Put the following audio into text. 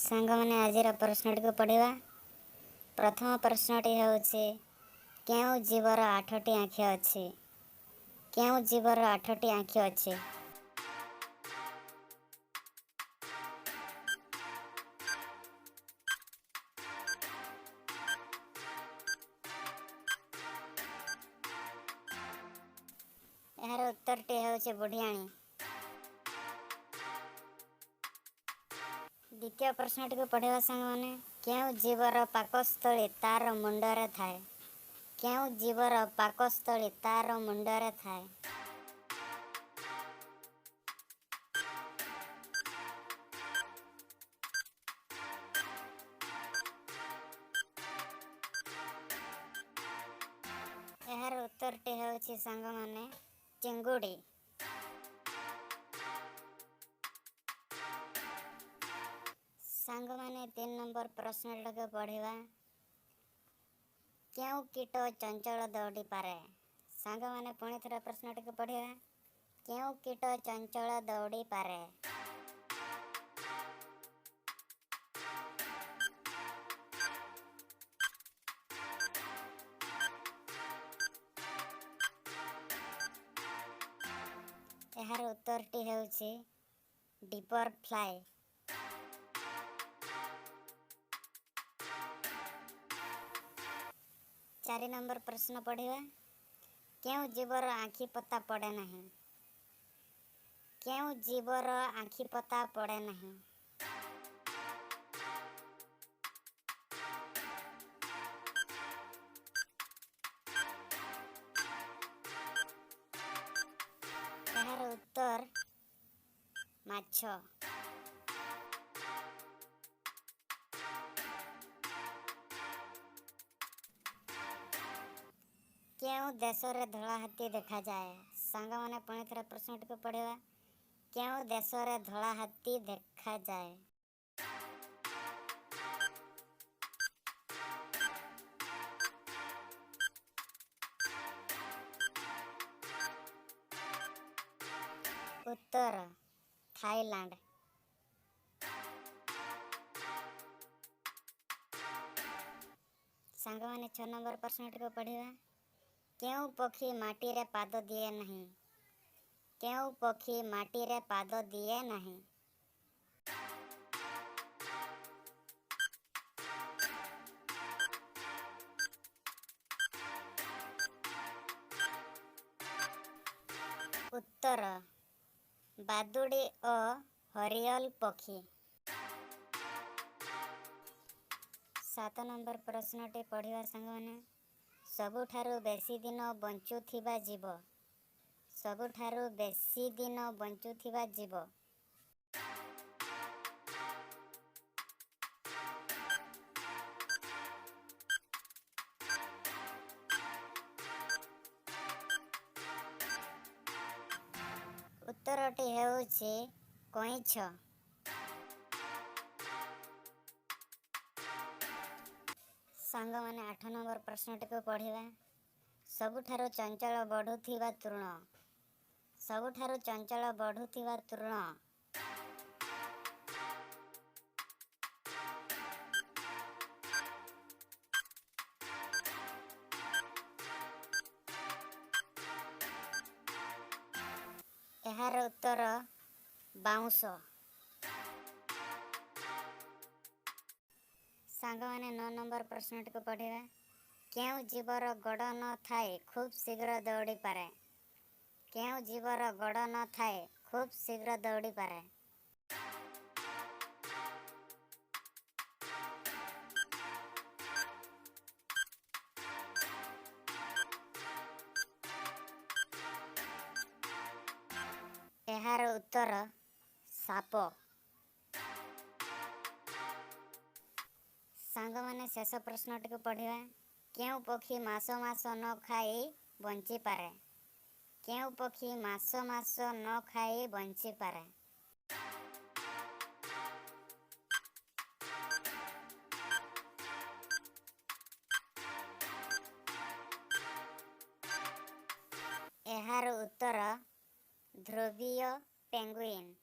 सांग मैंने आज प्रश्नटी को पढ़ा। प्रथम प्रश्नटी होउछि केउ जीवर 8टी आँखि अछि। केउ जीवर 8टी आँखि अछि। यार उत्तरटी होउछि बुढ़ियाणी। द्वितीय प्रश्नटी को पढ़ा सांग मैंने केउ जीवर पाकस्थली तार मुंडरे थाए। केउ जीवर पाकस्थली तार मुंडरे थाए। यार उत्तरटी होउछि सांग मैंने चिंगुड़ी। सांग मैंने 3 नंबर प्रश्न को पढ़ा। केउ कीट चंचल दौड़ी पारे। सांग मैंने पुणी थोड़ा प्रश्नटी को पढ़ा। केउ कीट चंचल दौड़ी पारे। यार उत्तरटी होउछि डिपर फ्लाई। 4 नंबर प्रश्न पढ़ा। केउ जीवर आँखि पता पड़े नहीं। केउ जीवर आँखि पता पड़े नहीं। यार उत्तर माछ। केउ देश रे धला हाथी देखा जाए। सांग मैंने पुणी थोड़ा प्रश्नटी को पढ़ा। केउ देश रे धला हाथी देखा जाए। उत्तर थाईलैंड। सांग मैंने 6 नंबर प्रश्नटी को पढ़ा। केउ पक्षी माटी रे पाद दिए नहीं। केउ पक्षी माटी रे पाद दिए नहीं। उत्तर बादुड़ी और हरियल पक्षी। 7 नंबर प्रश्नटी पढ़ा सांग मैंने सबुठारु बेसी दिन बंचुथिबा जीव। सबुठारु बेसी दिन बंचुथिबा जीव। उत्तरटी हेउछि कइंछ। सांग मैंने 8 नंबर प्रश्नटी को पढ़ा। सबुठारु चंचल बढ़ुथिबा तृण। सबुठारु चंचल बढ़ुथिबा तृण। यार उत्तर बाउंस। सांग मैंने 9 नंबर प्रश्नटी को पढ़ा। केउ जीवर गड़ न थाए खूब शीघ्र दौड़ी पारे। केउ जीवर गड़ न थाए खूब शीघ्र दौड़ी पारे। यार उत्तर साप। सांग मैंने शेष प्रश्नटी को पढ़ा। केउ पक्षी मास मास न खाई बंची पारे। केउ पक्षी मास मास न खाई बंची पारे। यार उत्तर ध्रुवीय पेंगुइन।